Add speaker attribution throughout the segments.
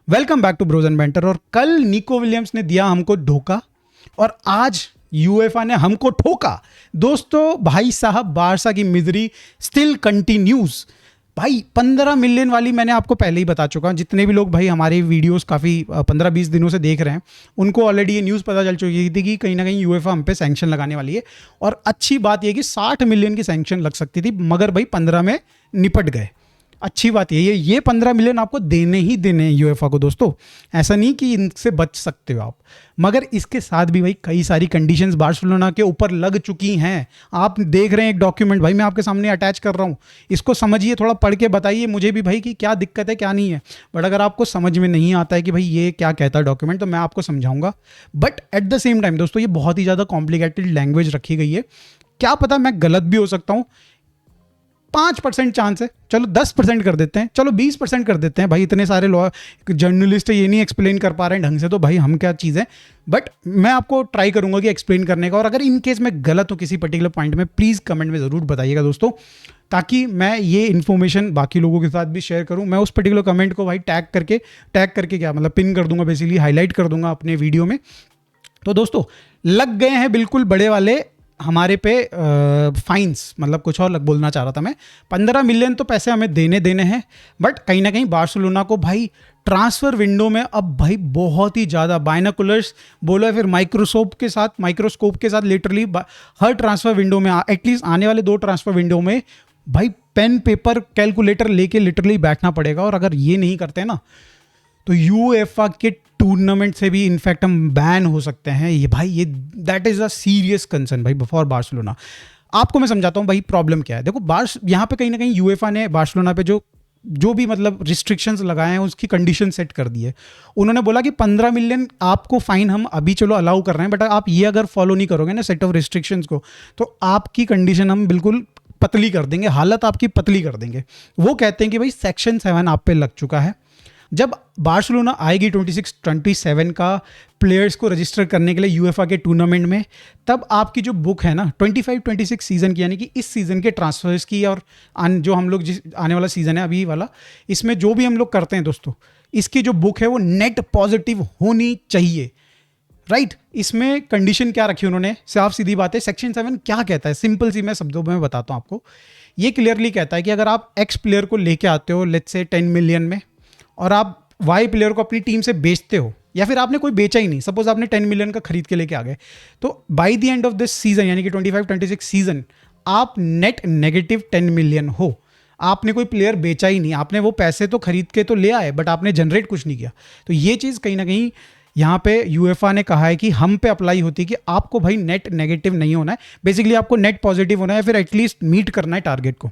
Speaker 1: Welcome back to bros and banter. और कल Nico Williams ने दिया हमको धोखा और आज यूएफए ने हमको ठोका। दोस्तों भाई साहब, बारसा की मिजरी स्टिल कंटिन्यूज। भाई 15 मिलियन वाली मैंने आपको पहले ही बता चुका हूँ। जितने भी लोग भाई हमारे वीडियोस काफ़ी 15-20 दिनों से देख रहे हैं उनको ऑलरेडी ये न्यूज़ पता चल चुकी थी कि कहीं ना कहीं यूएफए हम पे सैंक्शन लगाने वाली है। और अच्छी बात यह कि 60 मिलियन की सैंक्शन लग सकती थी, मगर भाई 15 में निपट गए। अच्छी बात ये 15 मिलियन आपको देने ही देने हैं यूएफए को। दोस्तों ऐसा नहीं कि इनसे बच सकते हो आप, मगर इसके साथ भी भाई कई सारी कंडीशंस बार्सिलोना के ऊपर लग चुकी हैं। आप देख रहे हैं एक डॉक्यूमेंट, भाई मैं आपके सामने अटैच कर रहा हूँ, इसको समझिए, थोड़ा पढ़ के बताइए मुझे भी भाई कि क्या दिक्कत है क्या नहीं है। बट अगर आपको समझ में नहीं आता है कि भाई ये क्या कहता है डॉक्यूमेंट, तो मैं आपको समझाऊंगा। But at the same time दोस्तों, ये बहुत ही ज़्यादा कॉम्प्लिकेटेड लैंग्वेज रखी गई है। क्या पता मैं गलत भी हो सकता हूँ। 5% चांस है, चलो 10% कर देते हैं, चलो 20% कर देते हैं। भाई इतने सारे लॉ जर्नलिस्ट ये नहीं एक्सप्लेन कर पा रहे हैं ढंग से, तो भाई हम क्या चीज़ है। बट मैं आपको ट्राई करूंगा कि एक्सप्लेन करने का। और अगर इन केस मैं गलत हूँ किसी पर्टिकुलर पॉइंट में, प्लीज़ कमेंट में ज़रूर बताइएगा दोस्तों, ताकि मैं ये इन्फॉर्मेशन बाकी लोगों के साथ भी शेयर करूं। मैं उस पर्टिकुलर कमेंट को भाई टैग करके क्या मतलब पिन कर दूंगा, बेसिकली हाईलाइट कर दूंगा अपने वीडियो में। तो दोस्तों लग गए हैं बिल्कुल बड़े वाले हमारे पे फाइन्स, मतलब कुछ और बोलना चाह रहा था मैं। 15 मिलियन तो पैसे हमें देने हैं, बट कहीं ना कहीं बार्सिलोना को भाई ट्रांसफर विंडो में अब भाई बहुत ही ज़्यादा बाइनोकुलर्स बोलो या फिर माइक्रोस्कोप के साथ लिटरली हर ट्रांसफर विंडो में, एटलीस्ट आने वाले 2 ट्रांसफर विंडो में भाई पेन पेपर कैलकुलेटर लेके लिटरली बैठना पड़ेगा। और अगर ये नहीं करते ना तो यूएफए के टूर्नामेंट से भी इनफैक्ट हम बैन हो सकते हैं। ये भाई ये that is a serious concern भाई फॉर बार्सिलोना। आपको मैं समझाता हूँ भाई प्रॉब्लम क्या है। देखो यहाँ पे कहीं ना कहीं यूएफए ने बार्सिलोना पे जो भी मतलब रिस्ट्रिक्शंस लगाए हैं उसकी कंडीशन सेट कर दी है। उन्होंने बोला कि 15 मिलियन आपको फाइन हम अभी चलो अलाउ कर रहे हैं, बट आप ये अगर फॉलो नहीं करोगे ना सेट ऑफ रिस्ट्रिक्शंस को, तो आपकी कंडीशन हम बिल्कुल पतली कर देंगे, हालत आपकी पतली कर देंगे। वो कहते हैं कि भाई सेक्शन 7 आप पे लग चुका है। जब बार्सिलोना आएगी 26-27 का प्लेयर्स को रजिस्टर करने के लिए यूएफए के टूर्नामेंट में, तब आपकी जो बुक है ना 25-26 सीज़न की, यानी कि इस सीज़न के ट्रांसफर्स की और जो हम लोग जिस आने वाला सीज़न है अभी वाला, इसमें जो भी हम लोग करते हैं दोस्तों, इसकी जो बुक है वो नेट पॉजिटिव होनी चाहिए। राइट इसमें कंडीशन क्या रखी उन्होंने, साफ सीधी बात है। सेक्शन 7 क्या कहता है, सिंपल सी मैं शब्दों में बताता हूँ आपको। ये क्लियरली कहता है कि अगर आप एक्स प्लेयर को लेके आते हो लेट्स से 10 मिलियन में, और आप वाई प्लेयर को अपनी टीम से बेचते हो, या फिर आपने कोई बेचा ही नहीं, सपोज आपने 10 मिलियन का खरीद के लेके आ गए, तो by the end of this season यानी कि 25-26 सीजन आप नेट नेगेटिव 10 मिलियन हो। आपने कोई प्लेयर बेचा ही नहीं, आपने वो पैसे तो खरीद के तो ले आए बट आपने जनरेट कुछ नहीं किया। तो ये चीज़ कहीं ना कहीं यहाँ पे यूएफए ने कहा है कि हम पे अप्लाई होती है कि आपको भाई नेट नेगेटिव नहीं होना है, बेसिकली आपको नेट पॉजिटिव होना है, फिर एटलीस्ट मीट करना है टारगेट को।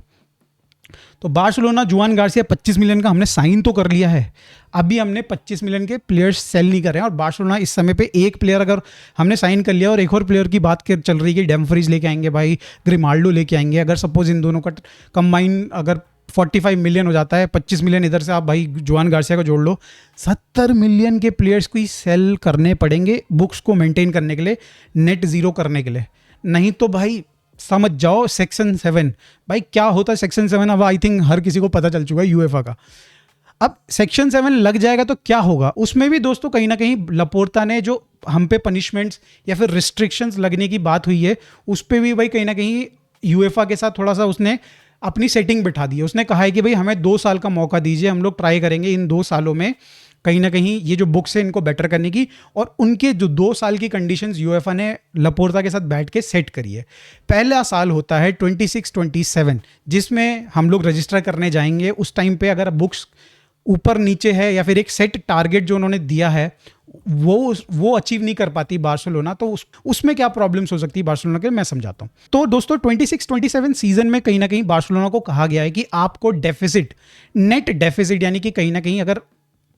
Speaker 1: तो बार्सिलोना जुआन गार्सिया 25 मिलियन का हमने साइन तो कर लिया है, अभी हमने 25 मिलियन के प्लेयर्स सेल नहीं कर रहे हैं। और बार्सिलोना इस समय पे एक प्लेयर अगर हमने साइन कर लिया और एक और प्लेयर की बात चल रही है कि डैमफ्रीज लेके आएंगे भाई, ग्रिमाल्डो लेके आएंगे, अगर सपोज इन दोनों का कंबाइन अगर 45 मिलियन हो जाता है, 25 मिलियन इधर से आप भाई जुआन गार्सिया को जोड़ लो, 70 मिलियन के प्लेयर्स को ही सेल करने पड़ेंगे बुक्स को मेंटेन करने के लिए, नेट ज़ीरो करने के लिए। नहीं तो भाई समझ जाओ सेक्शन 7 भाई क्या होता है। सेक्शन 7 अब आई थिंक हर किसी को पता चल चुका है यूएफए का। अब सेक्शन 7 लग जाएगा तो क्या होगा, उसमें भी दोस्तों कहीं ना कहीं लपोर्ता ने जो हम पे पनिशमेंट्स या फिर रिस्ट्रिक्शंस लगने की बात हुई है, उस पर भी भाई कहीं ना कहीं यूएफए के साथ थोड़ा सा उसने अपनी सेटिंग बिठा दी है। उसने कहा है कि भाई हमें 2 साल का मौका दीजिए, हम लोग ट्राई करेंगे इन 2 सालों में कहीं ना कहीं ये जो बुक्स है इनको बेटर करने की। और उनके जो 2 साल की कंडीशंस यूएफए ने लपोर्ता के साथ बैठ के सेट करी है। पहला साल होता है 26-27 जिसमें हम लोग रजिस्टर करने जाएंगे। उस टाइम पे अगर बुक्स ऊपर नीचे है या फिर एक सेट टारगेट जो उन्होंने दिया है वो अचीव नहीं कर पाती बार्सिलोना, तो उसमें क्या प्रॉब्लम्स हो सकती है बार्सिलोना के, मैं समझाता हूँ। तो दोस्तों 26-27 सीजन में कहीं ना कहीं बार्सिलोना को कहा गया है कि आपको डेफिसिट, नेट डेफिसिट यानी कि कहीं ना कहीं अगर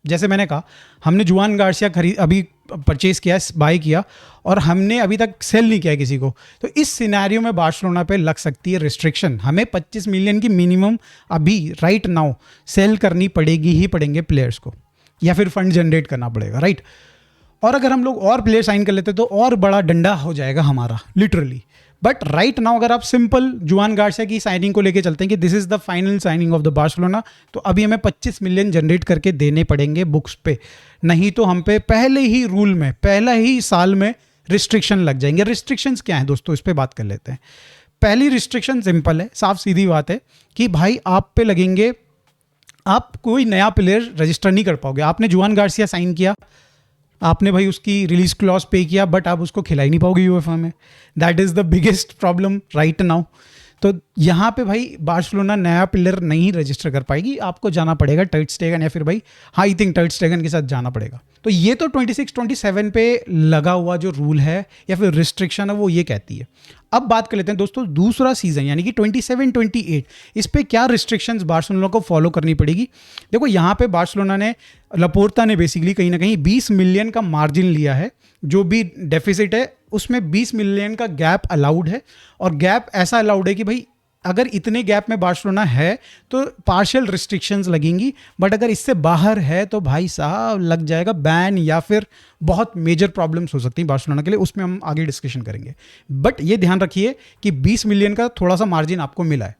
Speaker 1: जैसे मैंने कहा हमने जुआन गार्सिया अभी परचेज किया, बाय किया, और हमने अभी तक सेल नहीं किया किसी को, तो इस सिनेरियो में बार्सिलोना पे लग सकती है रिस्ट्रिक्शन। हमें 25 मिलियन की मिनिमम अभी राइट नाउ सेल करनी पड़ेंगे प्लेयर्स को, या फिर फंड जनरेट करना पड़ेगा। राइट और अगर हम लोग और प्लेयर साइन कर लेते तो और बड़ा डंडा हो जाएगा हमारा, लिटरली। बट राइट नाउ अगर आप सिंपल जुआन गार्सिया की साइनिंग को लेके चलते हैं कि this is the final signing off the Barcelona, तो अभी हमें 25 मिलियन जनरेट करके देने पड़ेंगे बुक्स पे, नहीं तो हम पे पहले ही रूल में, पहला ही साल में रिस्ट्रिक्शन लग जाएंगे। रिस्ट्रिक्शंस क्या हैं दोस्तों, इस पे बात कर लेते हैं। पहली रिस्ट्रिक्शन सिंपल है, साफ सीधी बात है कि भाई आप पे लगेंगे, आप कोई नया प्लेयर रजिस्टर नहीं कर पाओगे। आपने जुआन गार्सिया साइन किया, आपने भाई उसकी रिलीज क्लॉज पे किया, बट आप उसको खिला ही नहीं पाओगे यूएफए में। That is the biggest problem right now. तो यहाँ पे भाई बार्सिलोना नया प्लेयर नहीं रजिस्टर कर पाएगी, आपको जाना पड़ेगा ter Stegen, या फिर भाई आई थिंक ter Stegen के साथ जाना पड़ेगा। तो ये तो 26-27 पे लगा हुआ जो रूल है या फिर रिस्ट्रिक्शन है वो ये कहती है। अब बात कर लेते हैं दोस्तों दूसरा सीजन यानी कि 27-28, इस पे क्या रिस्ट्रिक्शंस बार्सिलोना को फॉलो करनी पड़ेगी। देखो यहाँ पे बार्सिलोना ने, लपोर्ता ने बेसिकली कहीं ना कहीं 20 मिलियन का मार्जिन लिया है, जो भी डेफिसिट है उसमें 20 मिलियन का गैप अलाउड है। और गैप ऐसा अलाउड है कि भाई अगर इतने गैप में बार्सिलोना है तो पार्शियल रिस्ट्रिक्शंस लगेंगी, बट अगर इससे बाहर है तो भाई साहब लग जाएगा बैन, या फिर बहुत मेजर प्रॉब्लम्स हो सकती हैं बार्सिलोना के लिए, उसमें हम आगे डिस्कशन करेंगे। बट ये ध्यान रखिए कि 20 मिलियन का थोड़ा सा मार्जिन आपको मिला है।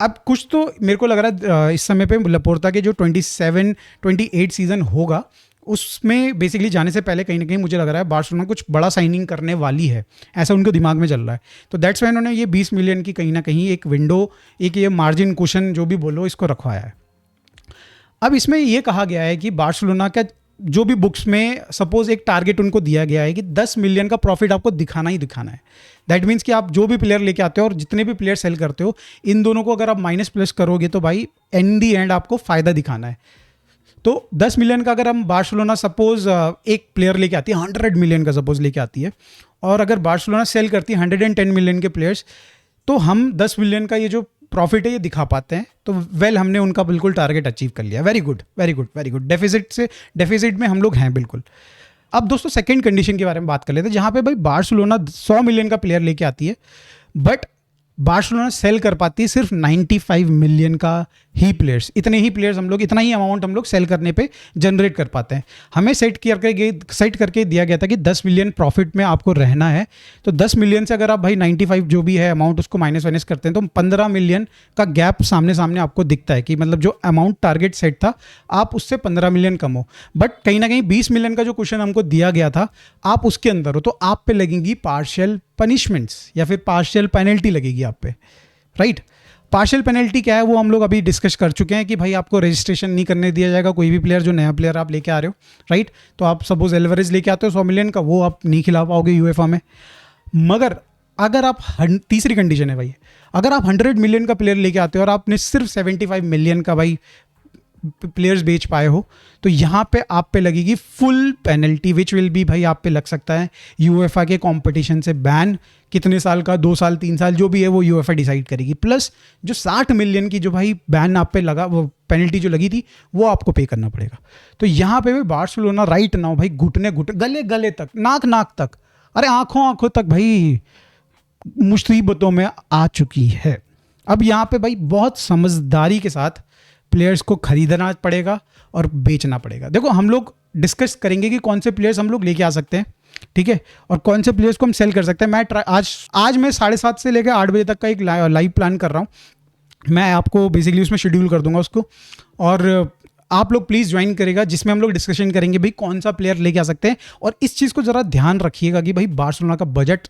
Speaker 1: अब कुछ तो मेरे को लग रहा है इस समय पे लपोर्ता के जो 27-28 सीजन होगा उसमें बेसिकली जाने से पहले कहीं ना कहीं मुझे लग रहा है बार्सिलोना कुछ बड़ा साइनिंग करने वाली है, ऐसा उनके दिमाग में चल रहा है। तो दैट्स वाई उन्होंने ये 20 मिलियन की कहीं ना कहीं एक विंडो, एक ये मार्जिन कुशन जो भी बोलो, इसको रखवाया है। अब इसमें ये कहा गया है कि बार्सिलोना का जो भी बुक्स में सपोज एक टारगेट उनको दिया गया है कि 10 मिलियन का प्रॉफिट आपको दिखाना ही दिखाना है। दैट मीन्स कि आप जो भी प्लेयर लेके आते हो और जितने भी प्लेयर सेल करते हो, इन दोनों को अगर आप माइनस प्लस करोगे तो भाई इन दी एंड आपको फ़ायदा दिखाना है। तो 10 मिलियन का अगर हम बार्सिलोना सपोज एक प्लेयर लेके आती है, 100 मिलियन का सपोज लेके आती है, और अगर बार्सिलोना सेल करती है 110 मिलियन के प्लेयर्स, तो हम 10 मिलियन का ये जो प्रॉफिट है ये दिखा पाते हैं। तो वेल हमने उनका बिल्कुल टारगेट अचीव कर लिया। Very good very good very good. Deficit में हम लोग हैं बिल्कुल। अब दोस्तों सेकंड कंडीशन के बारे में बात कर लेते हैं, जहाँ पे भाई बार्सिलोना 100 मिलियन का प्लेयर लेके आती है, बट बार्सिलोना सेल कर पाती है सिर्फ 95 मिलियन का ही प्लेयर्स। इतने ही प्लेयर्स हम लोग, इतना ही अमाउंट हम लोग सेल करने पे जनरेट कर पाते हैं। हमें सेट करके दिया गया था कि 10 मिलियन प्रॉफिट में आपको रहना है। तो 10 मिलियन से अगर आप भाई 95 जो भी है अमाउंट उसको माइनस करते हैं तो 15 मिलियन का गैप सामने आपको दिखता है कि मतलब जो अमाउंट टारगेट सेट था आप उससे 15 मिलियन कम हो। बट कहीं ना कहीं 20 मिलियन का जो क्वेश्चन हमको दिया गया था आप उसके अंदर हो, तो आप पे लगेंगी पार्शियल पनिशमेंट्स या फिर पार्शियल पेनल्टी लगेगी आप पे, राइट। पार्शियल पेनल्टी क्या है वो हम लोग अभी डिस्कस कर चुके हैं कि भाई आपको रजिस्ट्रेशन नहीं करने दिया जाएगा कोई भी प्लेयर, जो नया प्लेयर आप लेके आ रहे हो, राइट। तो आप सपोज एल्वारेज लेके आते हो 100 मिलियन का, वो आप नहीं खिला पाओगे यूएफए में। मगर अगर आप तीसरी कंडीशन है भाई, अगर आप 100 मिलियन का प्लेयर लेके आते हो और आपने सिर्फ 75 मिलियन का भाई प्लेयर्स बेच पाए हो, तो यहाँ पे आप पे लगेगी full penalty, which will be भाई आप पे लग सकता है यूएफए के कंपटीशन से बैन। कितने साल का, 2 साल 3 साल जो भी है वो यूएफए डिसाइड करेगी। प्लस जो 60 मिलियन की जो भाई बैन आप पे लगा, वो पेनल्टी जो लगी थी वो आपको पे करना पड़ेगा। तो यहाँ पे भी बार्सिलोना राइट नाउ भाई घुटने गले तक, नाक तक, अरे आंखों तक भाई मुसीबतों में आ चुकी है। अब यहाँ पे भाई बहुत समझदारी के साथ प्लेयर्स को खरीदना पड़ेगा और बेचना पड़ेगा। देखो हम लोग डिस्कस करेंगे कि कौन से प्लेयर्स हम लोग लेके आ सकते हैं, ठीक है, और कौन से प्लेयर्स को हम सेल कर सकते हैं। आज मैं 7:30 से लेकर 8 बजे तक का एक लाइव प्लान कर रहा हूँ। मैं आपको बेसिकली उसमें शेड्यूल कर दूंगा उसको, और आप लोग प्लीज़ ज्वाइन करेगा, जिसमें हम लोग डिस्कशन करेंगे भाई कौन सा प्लेयर लेके आ सकते हैं। और इस चीज़ को ज़रा ध्यान रखिएगा कि भाई बार्सिलोना का बजट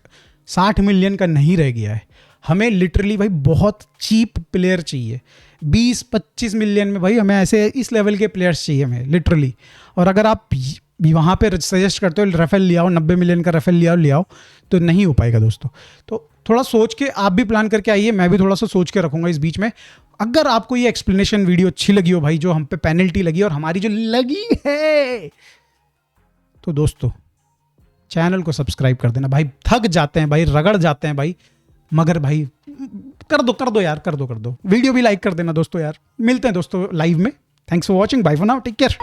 Speaker 1: 60 मिलियन का नहीं रह गया है। हमें लिटरली भाई बहुत चीप प्लेयर चाहिए, 20-25 मिलियन में भाई हमें ऐसे इस लेवल के प्लेयर्स चाहिए हमें लिटरली। और अगर आप वहाँ पे सजेस्ट करते हो रेफेल ले आओ, 90 मिलियन का रेफेल ले आओ, तो नहीं हो पाएगा दोस्तों। तो थोड़ा सोच के आप भी प्लान करके आइए, मैं भी थोड़ा सा सोच के रखूँगा इस बीच में। अगर आपको ये एक्सप्लेनेशन वीडियो अच्छी लगी हो भाई, जो हम पे पेनल्टी लगी और हमारी जो लगी है, तो दोस्तों चैनल को सब्सक्राइब कर देना भाई। थक जाते हैं भाई, रगड़ जाते हैं भाई, मगर भाई कर दो यार, कर दो। वीडियो भी लाइक कर देना दोस्तों यार। मिलते हैं दोस्तों लाइव में। Thanks for watching, bye for now, take care.